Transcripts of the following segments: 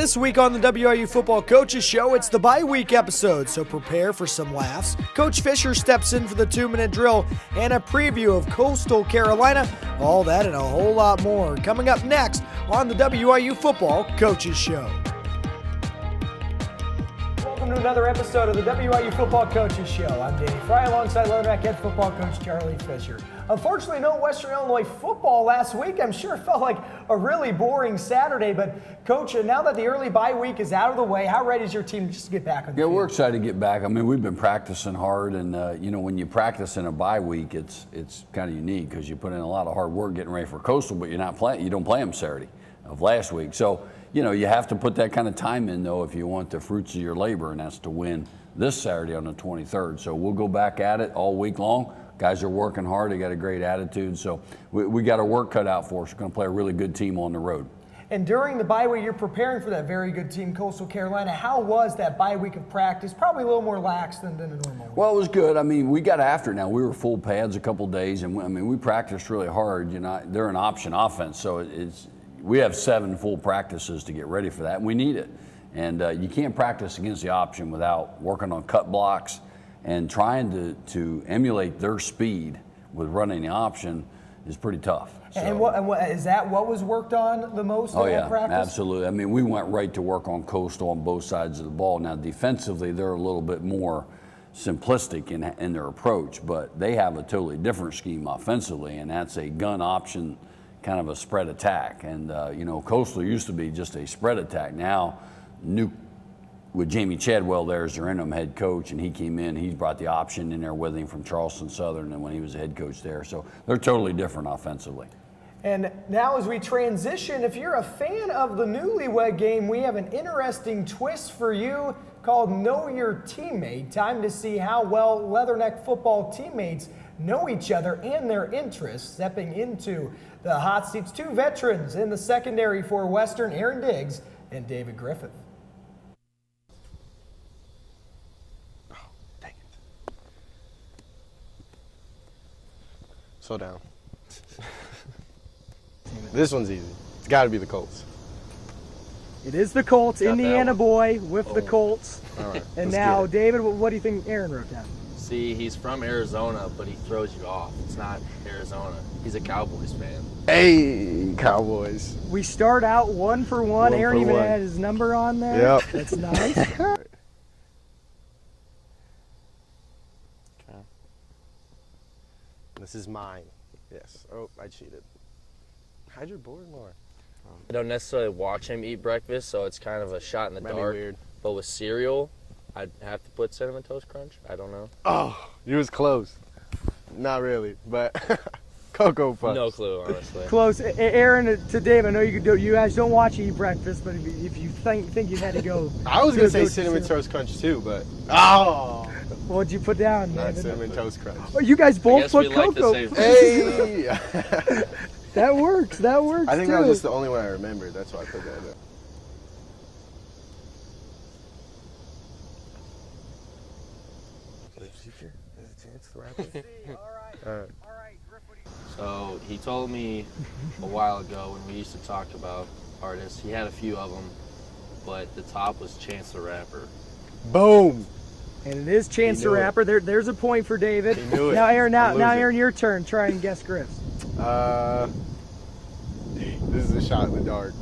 This week on the WIU Football Coaches Show, it's the bye week episode, so prepare for some laughs. Coach Fisher steps in for the 2-minute drill and a preview of Coastal Carolina. All that and a whole lot more coming up next on the WIU Football Coaches Show. Welcome to another episode of the WIU Football Coaches Show. I'm Danny Fry alongside Leathernecks head football coach Charlie Fisher. Unfortunately, no Western Illinois football last week. I'm sure it felt like a really boring Saturday, but Coach, now that the early bye week is out of the way, how ready is your team just to get back on the field? Yeah, we're excited to get back. I mean, we've been practicing hard, and when you practice in a bye week, it's kind of unique because you put in a lot of hard work getting ready for Coastal, but you don't play them Saturday of last week. So, you have to put that kind of time in, though, if you want the fruits of your labor, and that's to win this Saturday on the 23rd. So we'll go back at it all week long. Guys are working hard. They got a great attitude. So we got our work cut out for us. We're going to play a really good team on the road. And during the bye week, you're preparing for that very good team, Coastal Carolina. How was that bye week of practice? Probably a little more lax than a normal week. Well, it was good. I mean, we got after it now. We were full pads a couple days, and we practiced really hard. They're an option offense, so we have 7 full practices to get ready for that, and we need it. And you can't practice against the option without working on cut blocks and trying to emulate their speed with running the option is pretty tough. So, and what is that what was worked on the most in that practice? Absolutely. I mean, we went right to work on Coastal on both sides of the ball. Now, defensively, they're a little bit more simplistic in their approach, but they have a totally different scheme offensively, and that's a gun option kind of a spread attack. And, Coastal used to be just a spread attack. Now, with Jamie Chadwell there as their interim head coach, and he came in, he brought the option in there with him from Charleston Southern and when he was the head coach there. So they're totally different offensively. And now as we transition, if you're a fan of the newlywed game, we have an interesting twist for you called Know Your Teammate. Time to see how well Leatherneck football teammates know each other and their interests. Stepping into the hot seats, 2 veterans in the secondary for Western, Aaron Diggs and David Griffith. Oh, dang it. Slow down. This one's easy. It's got to be the Colts. It is the Colts, Indiana boy with the Colts. All right. And now, David, what do you think Aaron wrote down? See, he's from Arizona, but he throws you off. It's not Arizona. He's a Cowboys fan. Hey, Cowboys. We start out 1 for 1. Aaron even had his number on there. Yep. That's nice. Okay. This is mine. Yes. Oh, I cheated. Hide your board more. I don't necessarily watch him eat breakfast, so it's kind of a shot in the dark. Weird. But with cereal, I'd have to put Cinnamon Toast Crunch. I don't know. Oh, you was close. Not really, but Cocoa Puffs. No clue, honestly. Close. Aaron, to Dave, I know you guys don't watch Eat Breakfast, but if you think you had to go. I was going to say Cinnamon Toast Crunch too, but. Oh! What'd you put down, Not David? Cinnamon Toast Crunch. Oh, you guys both put Cocoa. Like the same Hey! That works. I think too. that was just the only one I remembered. That's why I put that in. So he told me a while ago when we used to talk about artists, he had a few of them, but the top was Chance the Rapper. Boom! And it is Chance the Rapper. There's a point for David. He knew it. Now, Aaron, your turn. Try and guess Griff's. This is a shot in the dark.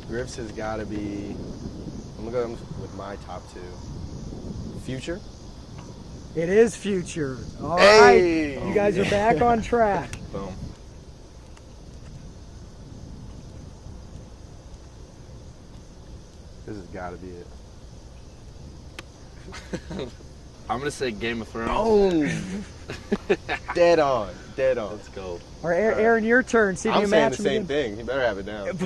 Griff's has got to be. I'm gonna go with my top 2. Future. It is Future. All Hey! right. You guys are back on track. Boom. This has got to be it. I'm going to say Game of Thrones. Boom! Dead on. Let's go. All right, Aaron, your turn. See if you I'm saying match the them same again. thing. You better have it down.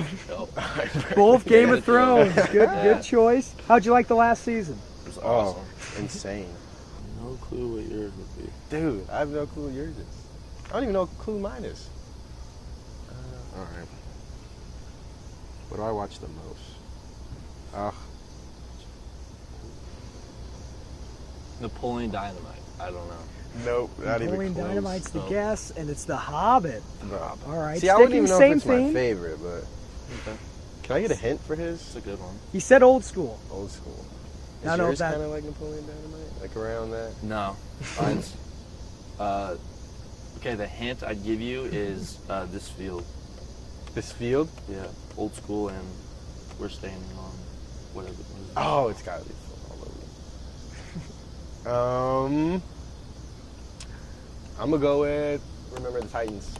Both Game of Thrones. Good choice. How'd you like the last season? It was awesome. Insane. No clue what yours would be. Dude, I have no clue what yours is. I don't even know what clue mine is. All right. What do I watch the most? Napoleon Dynamite. I don't know. Nope, not even Napoleon close. Dynamite's the guess, and and it's The Hobbit. All right, See, I wouldn't sticking even know same if it's my theme. favorite, but Okay. Can I get a hint for his? It's a good one. He said old school. Old school. I don't Is know if yours that- kind of like Napoleon Dynamite? Like around that? No. Mine's, okay, the hint I'd give you is this field. This field? Yeah, old school, and we're standing on whatever. What is it? Oh, it's got to be all over. I'm going to go with Remember the Titans.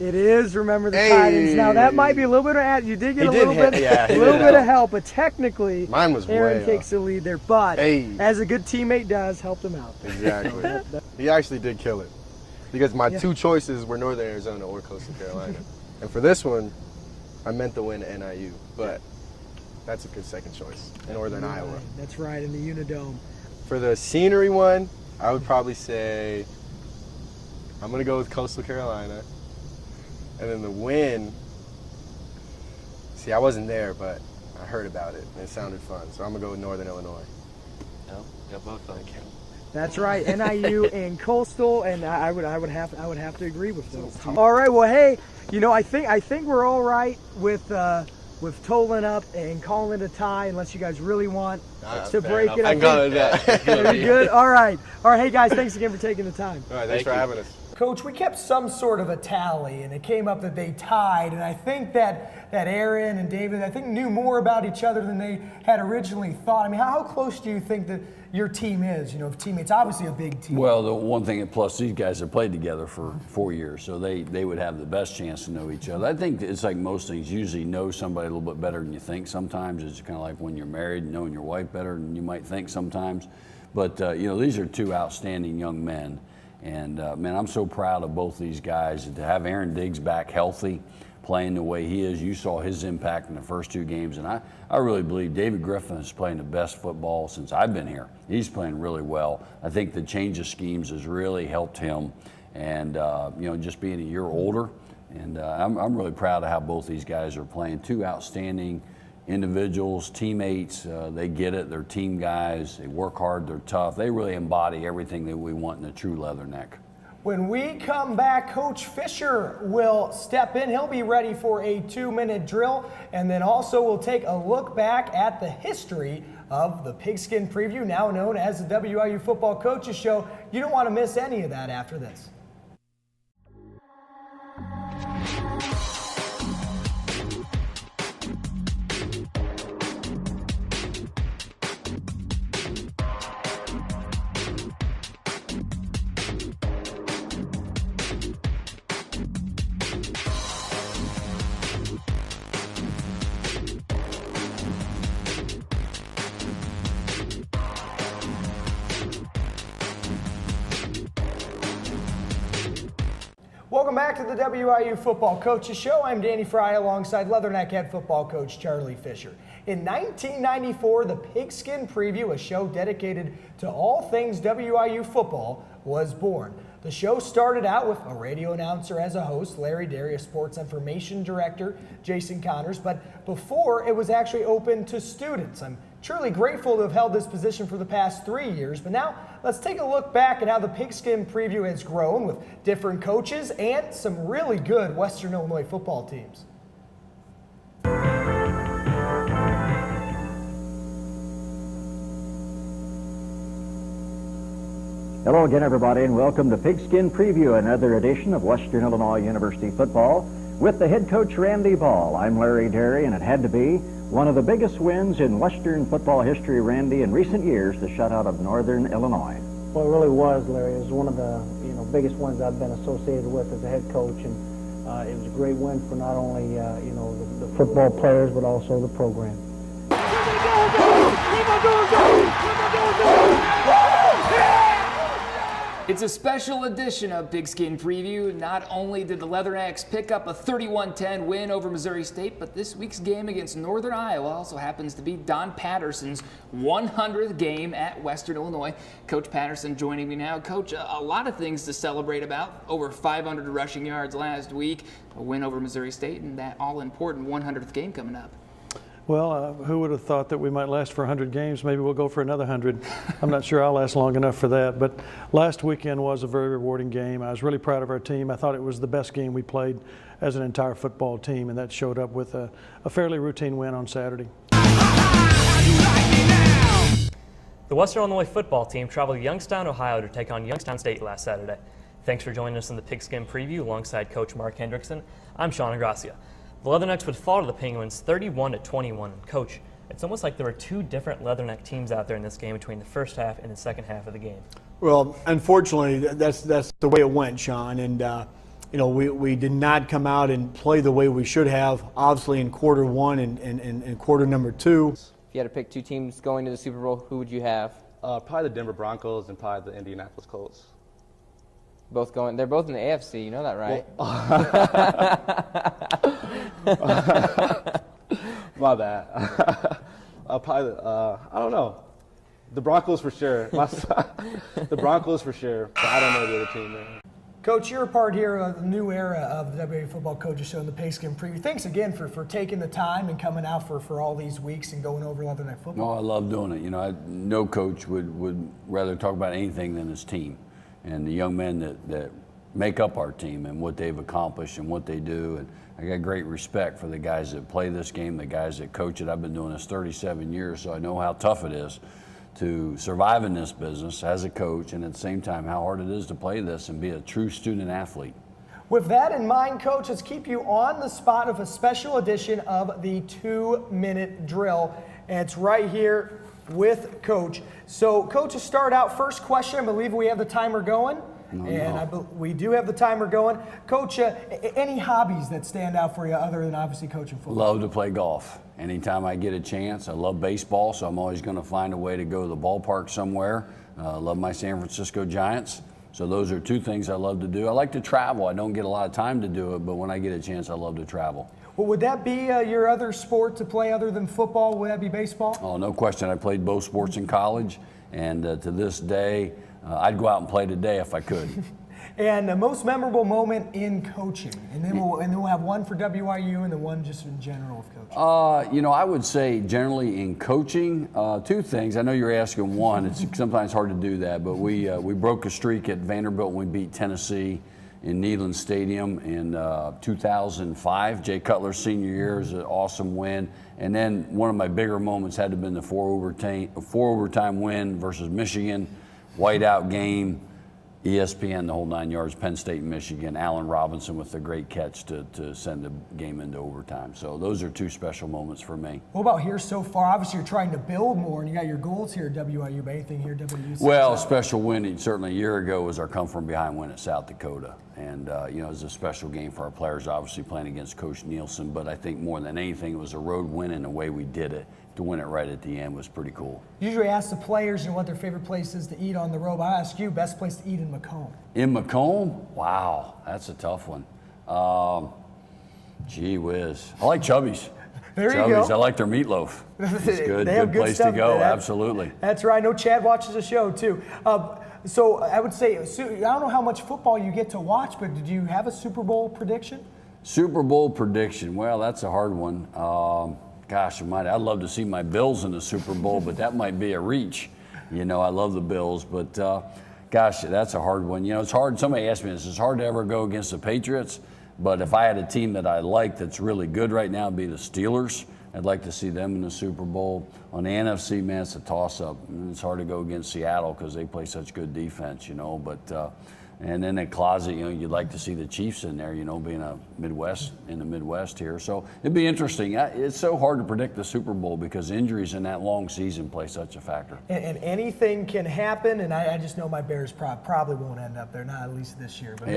It is Remember the Hey. Titans. Now that might be a little bit of you did get He a did little hit- bit, yeah, he a little did bit help. of help, but technically Mine was Aaron way takes off. the lead there. But Hey. as a good teammate does, helped him out. Exactly. He actually did kill it. Because my two choices were Northern Arizona or Coastal Carolina. And for this one, I meant to win NIU. But that's a good second choice. Northern Iowa. That's right, in the Unidome. For the scenery one, I would probably say I'm going to go with Coastal Carolina. And then the win, see, I wasn't there, but I heard about it, and it sounded fun. So I'm going to go with Northern Illinois. No, got both of them. That's right, NIU and Coastal, and I would have to agree with those two. All right, well, hey, you know, I think we're all right with totaling up and calling it a tie, unless you guys really want to break it up. I can call it that. Very good. All right. Hey guys, thanks again for taking the time. All right, thanks for having us. Coach, we kept some sort of a tally, and it came up that they tied, and I think that Aaron and David, I think, knew more about each other than they had originally thought. I mean, how close do you think that your team is? You know, if teammates, obviously a big team. Well, the one thing, plus these guys have played together for 4 years, so they would have the best chance to know each other. I think it's like most things, you usually know somebody a little bit better than you think sometimes. It's kind of like when you're married, knowing your wife better than you might think sometimes. But, you know, these are two outstanding young men. And, man, I'm so proud of both these guys. To have Aaron Diggs back healthy, playing the way he is, you saw his impact in the first two games. And I really believe David Griffin is playing the best football since I've been here. He's playing really well. I think the change of schemes has really helped him. And, you know, just being a year older. And I'm really proud of how both these guys are playing. Two outstanding individuals, teammates. They get it. They're team guys. They work hard. They're tough. They really embody everything that we want in a true Leatherneck. When we come back, Coach Fisher will step in. He'll be ready for a 2-minute drill. And then also we'll take a look back at the history of the Pigskin Preview, now known as the WIU Football Coaches Show. You don't want to miss any of that after this. Welcome back to the WIU Football Coaches Show. I'm Danny Fry alongside Leatherneck head football coach Charlie Fisher. In 1994, the Pigskin Preview, a show dedicated to all things WIU football, was born. The show started out with a radio announcer as a host, Larry Derry, a sports information director, Jason Connors, but before it was actually open to students. I'm truly grateful to have held this position for the past 3 years, but now let's take a look back at how the Pigskin Preview has grown with different coaches and some really good Western Illinois football teams. Hello again, everybody, and welcome to Pigskin Preview, another edition of Western Illinois University football with the head coach, Randy Ball. I'm Larry Derry, and it had to be one of the biggest wins in Western football history, Randy, in recent years, the shutout of Northern Illinois. Well, it really was, Larry. It was one of the biggest ones I've been associated with as a head coach, and it was a great win for not only the football players but also the program. It's a special edition of Pigskin Preview. Not only did the Leathernecks pick up a 31-10 win over Missouri State, but this week's game against Northern Iowa also happens to be Don Patterson's 100th game at Western Illinois. Coach Patterson joining me now. Coach, a lot of things to celebrate about. Over 500 rushing yards last week, a win over Missouri State, and that all-important 100th game coming up. Well, who would have thought that we might last for 100 games? Maybe we'll go for another 100. I'm not sure I'll last long enough for that. But last weekend was a very rewarding game. I was really proud of our team. I thought it was the best game we played as an entire football team, and that showed up with a fairly routine win on Saturday. The Western Illinois football team traveled to Youngstown, Ohio to take on Youngstown State last Saturday. Thanks for joining us in the Pigskin Preview alongside Coach Mark Hendrickson. I'm Sean Ingracia. The Leathernecks would fall to the Penguins 31-21. Coach, it's almost like there were two different Leatherneck teams out there in this game between the first half and the second half of the game. Well, unfortunately, that's the way it went, Sean. And we did not come out and play the way we should have, obviously in quarter one and quarter number two. If you had to pick two teams going to the Super Bowl, who would you have? Probably the Denver Broncos and probably the Indianapolis Colts. Both going. They're both in the AFC. You know that, right? My bad. Probably. I don't know. The Broncos for sure. The Broncos for sure. But I don't know the other team, man. Coach, you're a part here of the new era of the WIU Football Coaches Show and the Pigskin Preview. Thanks again for taking the time and coming out for all these weeks and going over Leatherneck football. No, I love doing it. No coach would rather talk about anything than his team and the young men that make up our team and what they've accomplished and what they do. And I got great respect for the guys that play this game, the guys that coach it. I've been doing this 37 years, so I know how tough it is to survive in this business as a coach, and at the same time how hard it is to play this and be a true student athlete. With that in mind, Coach, let's keep you on the spot of a special edition of the 2-minute drill. And it's right here with Coach. So, Coach, to start out, first question, I believe we have the timer going. We do have the timer going. Coach, any hobbies that stand out for you other than obviously coaching football? Love to play golf. Anytime I get a chance. I love baseball, so I'm always going to find a way to go to the ballpark somewhere. Love my San Francisco Giants. So those are two things I love to do. I like to travel. I don't get a lot of time to do it, but when I get a chance, I love to travel. Well, would that be your other sport to play other than football? Would that be baseball? Oh, no question. I played both sports in college, and to this day, I'd go out and play today if I could. And the most memorable moment in coaching, and then we'll have one for WIU and then one just in general of coaching. I would say generally in coaching, two things. I know you're asking one. It's sometimes hard to do that, but we broke a streak at Vanderbilt when we beat Tennessee in Neyland Stadium in 2005. Jay Cutler's senior year is an awesome win. And then one of my bigger moments had to have been the four overtime win versus Michigan, whiteout game. ESPN, the whole 9 yards, Penn State and Michigan, Allen Robinson with the great catch to send the game into overtime. So those are two special moments for me. What about here so far? Obviously you're trying to build more and you got your goals here at WIU, but anything here at WIU? Well, special win, certainly a year ago, was our come from behind win at South Dakota. And, it was a special game for our players, obviously playing against Coach Nielsen, but I think more than anything it was a road win, and the way we did it, to win it right at the end was pretty cool. Usually ask the players what their favorite place is to eat on the road. I ask you, best place to eat in Macomb. In Macomb? Wow, that's a tough one. Gee whiz. I like Chubby's. There you go. I like their meatloaf. It's good. They have good place to go. Absolutely. That's right. I know Chad watches the show too. So I would say, I don't know how much football you get to watch, but did you have a Super Bowl prediction? Super Bowl prediction. Well, that's a hard one. Gosh, I'd love to see my Bills in the Super Bowl, but that might be a reach. I love the Bills, but gosh, that's a hard one. It's hard. Somebody asked me this. It's hard to ever go against the Patriots, but if I had a team that I like that's really good right now, it'd be the Steelers. I'd like to see them in the Super Bowl. On the NFC, man, it's a toss-up. It's hard to go against Seattle because they play such good defense, but and then at closet, you'd like to see the Chiefs in there, being in the Midwest here. So it'd be interesting. It's so hard to predict the Super Bowl because injuries in that long season play such a factor. And anything can happen, and I just know my Bears probably won't end up there, not at least this year. But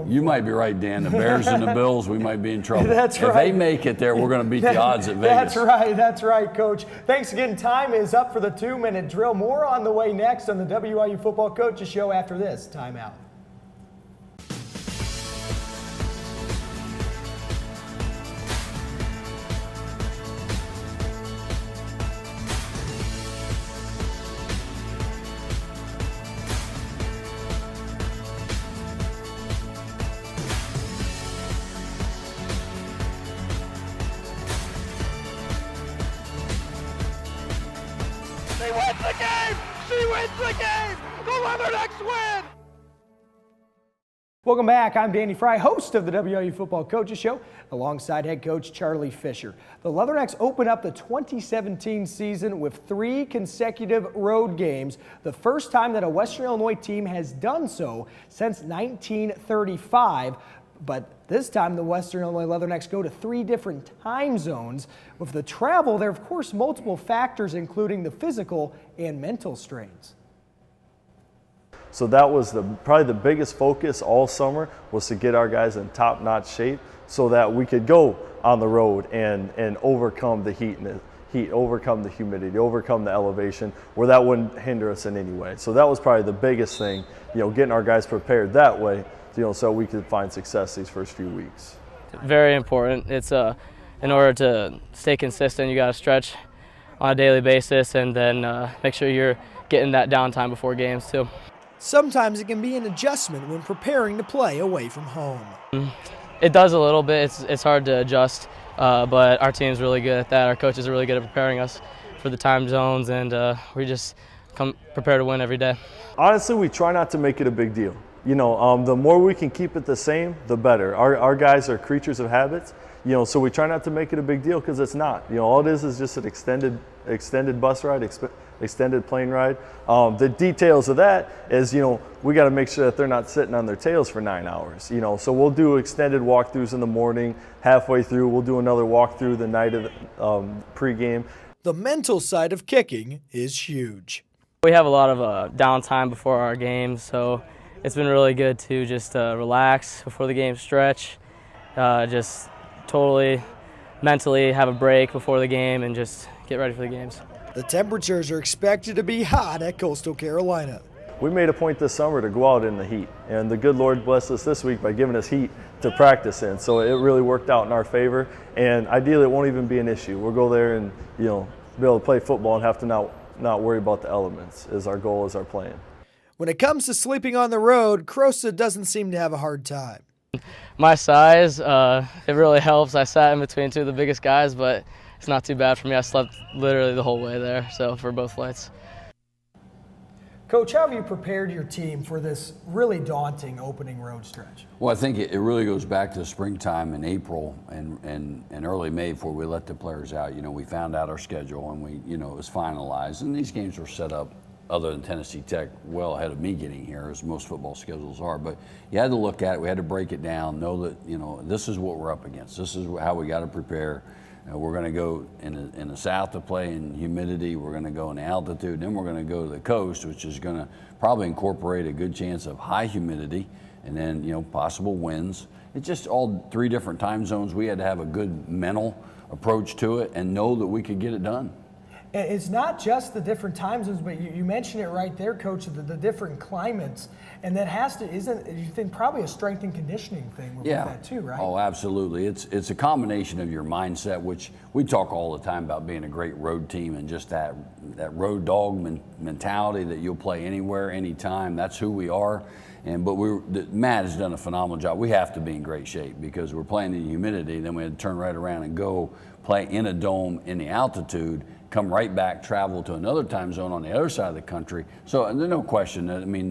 you might be right, Dan. The Bears and the Bills, we might be in trouble. That's right. If they make it there, we're going to beat the odds at Vegas. That's right, Coach. Thanks again. Time is up for the 2-minute drill. More on the way next on the WIU Football Coaches Show after this timeout. She wins the game! She wins the game! The Leathernecks win! Welcome back. I'm Danny Fry, host of the WIU Football Coaches Show, alongside head coach Charlie Fisher. The Leathernecks open up the 2017 season with 3 consecutive road games, the first time that a Western Illinois team has done so since 1935. But this time, the Western Illinois Leathernecks go to 3 different time zones. With the travel, there are, of course, multiple factors, including the physical and mental strains. So that was probably the biggest focus all summer, was to get our guys in top-notch shape so that we could go on the road and overcome the heat, overcome the humidity, overcome the elevation, where that wouldn't hinder us in any way. So that was probably the biggest thing, getting our guys prepared that way, so we could find success these first few weeks. Very important. It's in order to stay consistent, you got to stretch on a daily basis, and then make sure you're getting that downtime before games too. Sometimes it can be an adjustment when preparing to play away from home. It does a little bit. It's hard to adjust, but our team's really good at that. Our coaches are really good at preparing us for the time zones, and we just come prepared to win every day. Honestly, we try not to make it a big deal. The more we can keep it the same, the better. Our guys are creatures of habits, so we try not to make it a big deal, because it's not. All it is just an extended bus ride, extended plane ride. The details of that is, we got to make sure that they're not sitting on their tails for 9 hours. So we'll do extended walkthroughs in the morning. Halfway through, we'll do another walkthrough the night of the pregame. The mental side of kicking is huge. We have a lot of downtime before our games, so it's been really good to just relax before the game, stretch, just totally mentally have a break before the game and just get ready for the games. The temperatures are expected to be hot at Coastal Carolina. We made a point this summer to go out in the heat, and the good Lord blessed us this week by giving us heat to practice in. So it really worked out in our favor, and ideally it won't even be an issue. We'll go there and be able to play football and have to not worry about the elements. Is our goal, is our plan. When it comes to sleeping on the road, Crosa doesn't seem to have a hard time. My size, it really helps. I sat in between 2 of the biggest guys, but it's not too bad for me. I slept literally the whole way there, so for both flights. Coach, how have you prepared your team for this really daunting opening road stretch? Well, I think it really goes back to springtime in April and early May before we let the players out. We found out our schedule, and it was finalized, and these games were set up, other than Tennessee Tech, well ahead of me getting here, as most football schedules are. But you had to look at it, we had to break it down, know that, this is what we're up against. This is how we got to prepare. We're going to go in the south to play in humidity. We're going to go in altitude. Then we're going to go to the coast, which is going to probably incorporate a good chance of high humidity, and then, possible winds. It's just all 3 different time zones. We had to have a good mental approach to it and know that we could get it done. It's not just the different time zones, but you mentioned it right there, Coach, the different climates. And that isn't you think, probably a strength and conditioning thing with that too, right? Oh, absolutely. It's a combination of your mindset, which we talk all the time about being a great road team, and just that road dog mentality that you'll play anywhere, anytime. That's who we are. But Matt has done a phenomenal job. We have to be in great shape because we're playing in humidity. Then we had to turn right around and go play in a dome in the altitude, come right back, travel to another time zone on the other side of the country. So there's no question. I mean,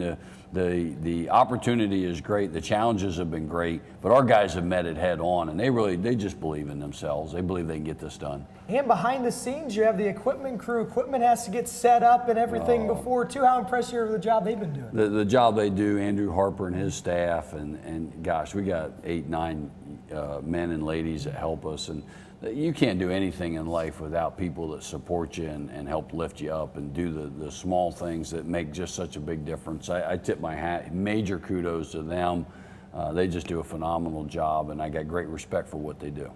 the opportunity is great. The challenges have been great, but our guys have met it head on, and they just believe in themselves. They believe they can get this done. And behind the scenes, you have the equipment crew. Equipment has to get set up and everything before too. How impressed are you with the job they've been doing? The job they do, Andrew Harper and his staff, and gosh, we got 8, 9 men and ladies that help us. And you can't do anything in life without people that support you and help lift you up and do the small things that make just such a big difference. I tip my hat, major kudos to them. They just do a phenomenal job, and I got great respect for what they do.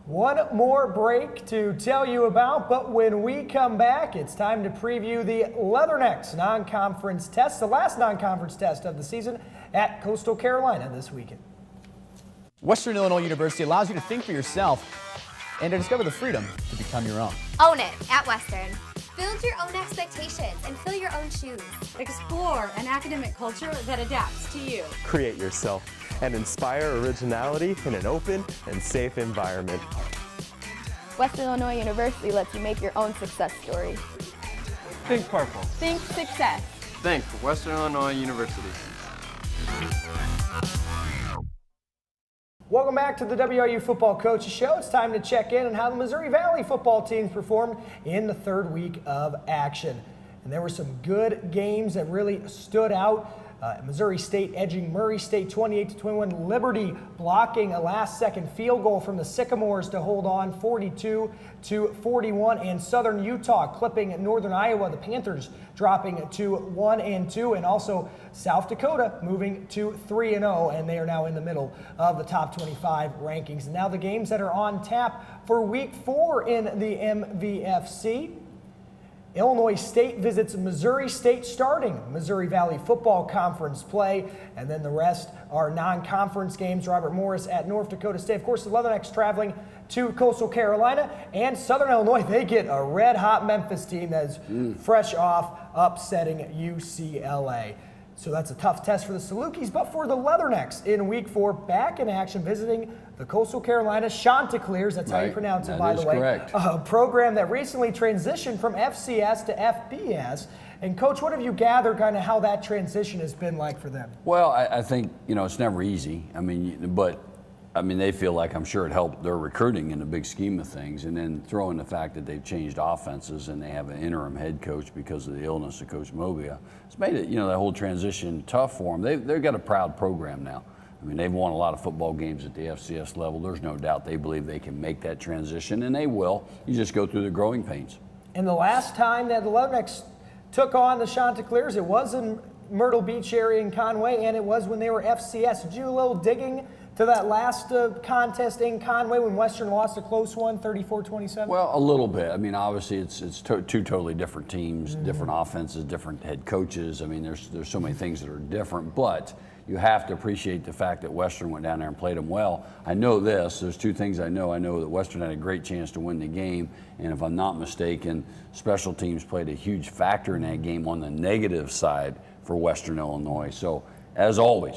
One more break to tell you about, but when we come back, it's time to preview the Leathernecks non-conference test, the last non-conference test of the season at Coastal Carolina this weekend. Western Illinois University allows you to think for yourself and to discover the freedom to become your own. Own it at Western. Build your own expectations and fill your own shoes. Explore an academic culture that adapts to you. Create yourself and inspire originality in an open and safe environment. Western Illinois University lets you make your own success story. Think purple. Think success. Think Western Illinois University. Welcome back to the WIU Football Coaches Show. It's time to check in on how the Missouri Valley football teams performed in the third week of action. And there were some good games that really stood out. Missouri State edging Murray State 28-21. Liberty blocking a last-second field goal from the Sycamores to hold on 42-41. And Southern Utah clipping Northern Iowa. The Panthers dropping to 1-2. And also South Dakota moving to 3-0. And they are now in the middle of the top 25 rankings. And now the games that are on tap for week 4 in the MVFC. Illinois State visits Missouri State starting Missouri Valley Football Conference play, and then the rest are non-conference games. Robert Morris at North Dakota State. Of course, the Leathernecks traveling to Coastal Carolina, and Southern Illinois, they get a red-hot Memphis team that is fresh off upsetting UCLA. So that's a tough test for the Salukis, but for the Leathernecks in week 4, back in action, visiting the Coastal Carolina Chanticleers, that's how you pronounce it, by the way. Correct. A program that recently transitioned from FCS to FBS. And Coach, what have you gathered kind of how that transition has been like for them? Well, I think, it's never easy. They feel like, I'm sure it helped their recruiting in the big scheme of things. And then throw in the fact that they've changed offenses and they have an interim head coach because of the illness of Coach Mobia. It's made it, that whole transition tough for them. They've got a proud program now. They've won a lot of football games at the FCS level. There's no doubt they believe they can make that transition, and they will. You just go through the growing pains. And the last time that the Leathernecks took on the Chanticleers, it was in Myrtle Beach area in Conway, and it was when they were FCS. Did you do a little digging to that last contest in Conway when Western lost a close one, 34-27? Well, a little bit. Obviously it's two totally different teams, different offenses, different head coaches. There's so many things that are different, but you have to appreciate the fact that Western went down there and played them well. I know this. There's two things I know. I know that Western had a great chance to win the game, and if I'm not mistaken, special teams played a huge factor in that game on the negative side for Western Illinois. So, as always,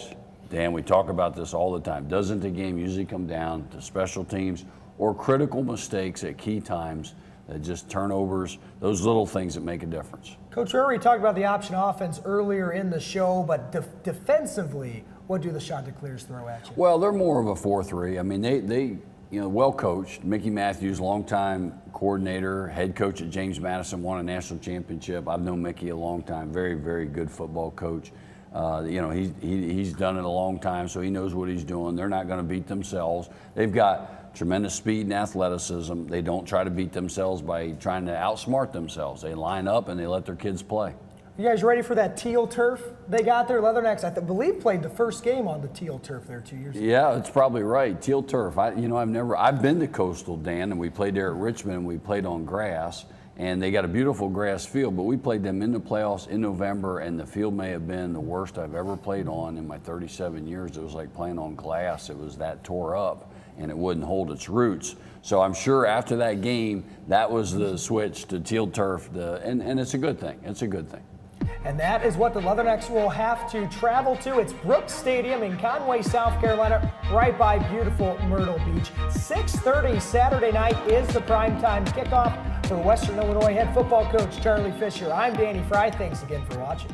Dan, we talk about this all the time. Doesn't the game usually come down to special teams or critical mistakes at key times, just turnovers, those little things that make a difference? Coach, we already talked about the option offense earlier in the show, but defensively, what do the Chanticleers throw at you? Well, they're more of a 4-3. They well coached. Mickey Matthews, longtime coordinator, head coach at James Madison, won a national championship. I've known Mickey a long time. Very, very good football coach. He's done it a long time, so he knows what he's doing. They're not going to beat themselves. They've got tremendous speed and athleticism. They don't try to beat themselves by trying to outsmart themselves. They line up and they let their kids play. You guys ready for that teal turf they got there? Leathernecks, I believe, played the first game on the teal turf there 2 years ago. Yeah, that's probably right. Teal turf. I've been to Coastal, Dan, and we played there at Richmond, and we played on grass. And they got a beautiful grass field, but we played them in the playoffs in November, and the field may have been the worst I've ever played on in my 37 years. It was like playing on glass. It was that tore up, and it wouldn't hold its roots. So I'm sure after that game, that was the switch to teal turf, and it's a good thing. It's a good thing. And that is what the Leathernecks will have to travel to. It's Brooks Stadium in Conway, South Carolina, right by beautiful Myrtle Beach. 6:30 Saturday night is the primetime kickoff for Western Illinois head football coach Charlie Fisher. I'm Danny Fry. Thanks again for watching.